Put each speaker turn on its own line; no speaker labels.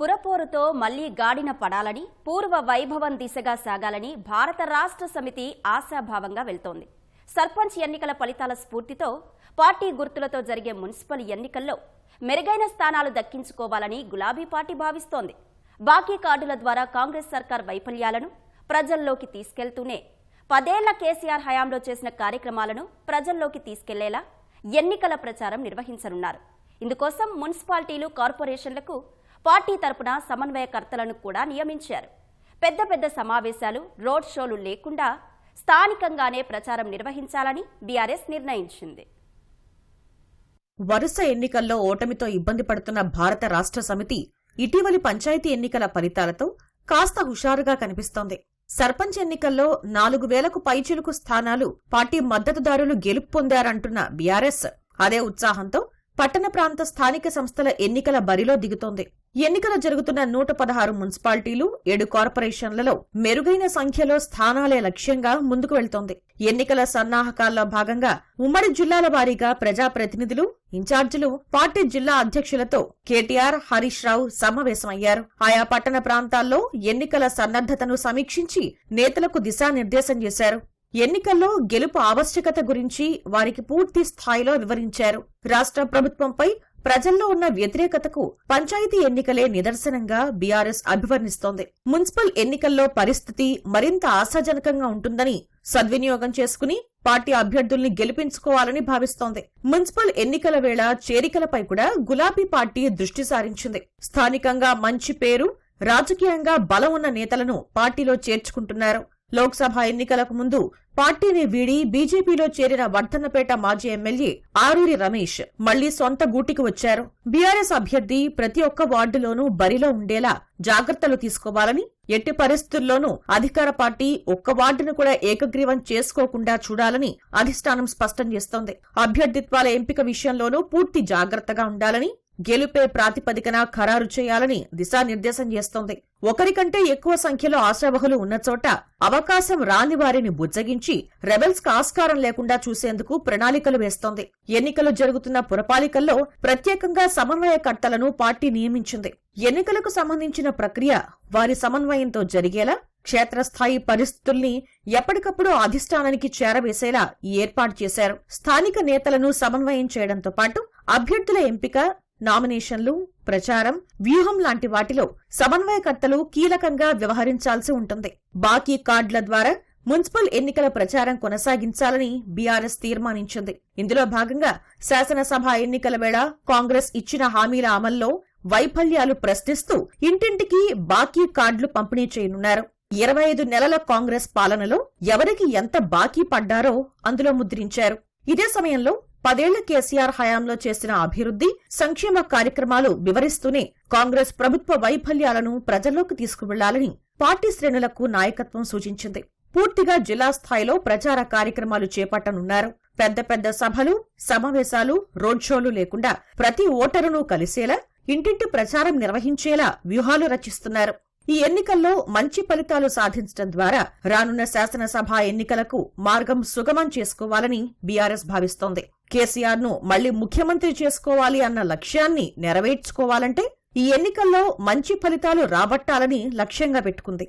పురపోరుతో మళ్లీ గాడిన పడాలని, పూర్వ వైభవం దిశగా సాగాలని భారత రాష్ట్ర సమితి ఆశాభావంగా వెళ్తోంది. సర్పంచ్ ఎన్నికల ఫలితాల స్ఫూర్తితో పార్టీ గుర్తులతో జరిగే మున్సిపల్ ఎన్నికల్లో మెరుగైన స్థానాలు దక్కించుకోవాలని గులాబీ పార్టీ భావిస్తోంది. బాకీ కార్డుల ద్వారా కాంగ్రెస్ సర్కార్ వైఫల్యాలను ప్రజల్లోకి తీసుకెళ్తూనే 10 ఏళ్ల కేసీఆర్ హయాంలో చేసిన కార్యక్రమాలను ప్రజల్లోకి తీసుకెళ్లేలా ఎన్నికల ప్రచారం నిర్వహించనున్నారు. ఇందుకోసం మున్సిపాలిటీలు, కార్పొరేషన్లకు పార్టీ తరపున సమన్వయకర్తలను కూడా నియమించారు. పెద్ద పెద్ద సమావేశాలు, రోడ్ షోలు లేకుండా స్థానికంగానే ప్రచారం నిర్వహించాలని బీఆర్ఎస్ నిర్ణయించింది.
వరుస ఎన్నికల్లో ఓటమితో ఇబ్బంది పడుతున్న భారత రాష్ట్ర సమితి ఇటీవలి పంచాయతీ ఎన్నికల ఫలితాలతో కాస్త హుషారుగా కనిపిస్తోంది. సర్పంచ్ ఎన్నికల్లో 4000కు పైచిలుకు స్థానాలు పార్టీ మద్దతుదారులు గెలుపు పొందారంటున్న బీఆర్ఎస్ అదే ఉత్సాహంతో పట్టణ ప్రాంత స్థానిక సంస్థల ఎన్నికల బరిలో దిగుతోంది. ఎన్నికలు జరుగుతున్న 116 మున్సిపాలిటీలు, 7 కార్పొరేషన్లలో మెరుగైన సంఖ్యలో స్థానాలే లక్ష్యంగా ముందుకు వెళ్తోంది. ఎన్నికల సన్నాహకాల్లో భాగంగా ఉమ్మడి జిల్లాల వారీగా ప్రజాప్రతినిధులు, ఇన్ఛార్జీలు, పార్టీ జిల్లా అధ్యక్షులతో కేటీఆర్, హరీష్ రావు సమావేశమయ్యారు. ఆయా పట్టణ ప్రాంతాల్లో ఎన్నికల సన్నద్దతను సమీక్షించి నేతలకు దిశానిర్దేశం చేశారు. ఎన్నికల్లో గెలుపు ఆవశ్యకత గురించి వారికి పూర్తి స్థాయిలో వివరించారు. రాష్ట్ర ప్రభుత్వంపై ప్రజల్లో ఉన్న వ్యతిరేకతకు పంచాయతీ ఎన్నికలే నిదర్శనంగా బీఆర్ఎస్ అభివర్ణిస్తోంది. మున్సిపల్ ఎన్నికల్లో పరిస్థితి మరింత ఆశాజనకంగా ఉంటుందని, సద్వినియోగం చేసుకుని పార్టీ అభ్యర్థుల్ని గెలిపించుకోవాలని భావిస్తోంది. మున్సిపల్ ఎన్నికల వేళ చేరికలపై కూడా గులాబీ పార్టీ దృష్టి సారించింది. స్థానికంగా మంచి పేరు, రాజకీయంగా బలం ఉన్న నేతలను పార్టీలో చేర్చుకుంటున్నారు. లోక్సభ ఎన్నికలకు ముందు పార్టీని వీడి బీజేపీలో చేరిన వర్ధన్నపేట మాజీ ఎమ్మెల్యే ఆరూరి రమేష్ మళ్లీ సొంత గూటికి వచ్చారు. బీఆర్ఎస్ అభ్యర్థి ప్రతి ఒక్క వార్డులోనూ బరిలో ఉండేలా జాగ్రత్తలు తీసుకోవాలని, ఎట్టి పరిస్థితుల్లోనూ అధికార పార్టీ ఒక్క వార్డును కూడా ఏకగ్రీవం చేసుకోకుండా చూడాలని అధిష్టానం స్పష్టం చేస్తోంది. అభ్యర్థిత్వాల ఎంపిక విషయంలోనూ పూర్తి జాగ్రత్తగా ఉండాలని, గెలుపే ప్రాతిపదికన ఖరారు చేయాలని దిశానిర్దేశం చేస్తోంది. ఒకరికంటే ఎక్కువ సంఖ్యలో ఆశావహులు ఉన్న చోట అవకాశం రాని వారిని బుజ్జగించి రెబెల్స్ కు ఆస్కారం లేకుండా చూసేందుకు ప్రణాళికలు వేస్తోంది. ఎన్నికలు జరుగుతున్న పురపాలికల్లో ప్రత్యేకంగా సమన్వయకర్తలను పార్టీ నియమించింది. ఎన్నికలకు సంబంధించిన ప్రక్రియ వారి సమన్వయంతో జరిగేలా క్షేత్రస్థాయి పరిస్థితుల్ని ఎప్పటికప్పుడు అధిష్టానానికి చేరవేసేలా ఏర్పాటు చేశారు. స్థానిక నేతలను సమన్వయం చేయడంతో పాటు అభ్యర్థుల ఎంపిక, నామినేషన్లు, ప్రచారం, వ్యూహం లాంటి వాటిలో సమన్వయకర్తలు కీలకంగా వ్యవహరించాల్సి ఉంటుంది. బాకీ కార్డుల ద్వారా మున్సిపల్ ఎన్నికల ప్రచారం కొనసాగించాలని బీఆర్ఎస్ తీర్మానించింది. ఇందులో భాగంగా శాసనసభ ఎన్నికల వేళ కాంగ్రెస్ ఇచ్చిన హామీల అమల్లో వైఫల్యాలు ప్రశ్నిస్తూ ఇంటింటికి బాకీ కార్డులు పంపిణీ చేయనున్నారు. 25 నెలల కాంగ్రెస్ పాలనలో ఎవరికి ఎంత బాకీ పడ్డారో అందులో ముద్రించారు. ఇదే సమయంలో 10 ఏళ్ల కేసీఆర్ హయాంలో చేసిన అభివృద్ధి, సంక్షేమ కార్యక్రమాలు వివరిస్తూనే కాంగ్రెస్ ప్రభుత్వ వైఫల్యాలను ప్రజల్లోకి తీసుకువెళ్లాలని పార్టీ శ్రేణులకు నాయకత్వం సూచించింది. పూర్తిగా జిల్లా స్థాయిలో ప్రచార కార్యక్రమాలు చేపట్టనున్నారు. పెద్ద పెద్ద సభలు, సమావేశాలు, రోడ్ షోలు లేకుండా ప్రతి ఓటరును కలిసేలా ఇంటింటి ప్రచారం నిర్వహించేలా వ్యూహాలు రచిస్తున్నారు. ఈ ఎన్నికల్లో మంచి ఫలితాలు సాధించడం ద్వారా రానున్న శాసనసభ ఎన్నికలకు మార్గం సుగమం చేసుకోవాలని బీఆర్ఎస్ భావిస్తోంది. కేసీఆర్ ను మళ్లీ ముఖ్యమంత్రి చేసుకోవాలి అన్న లక్ష్యాన్ని నెరవేర్చుకోవాలంటే ఈ ఎన్నికల్లో మంచి ఫలితాలు రాబట్టాలని లక్ష్యంగా పెట్టుకుంది.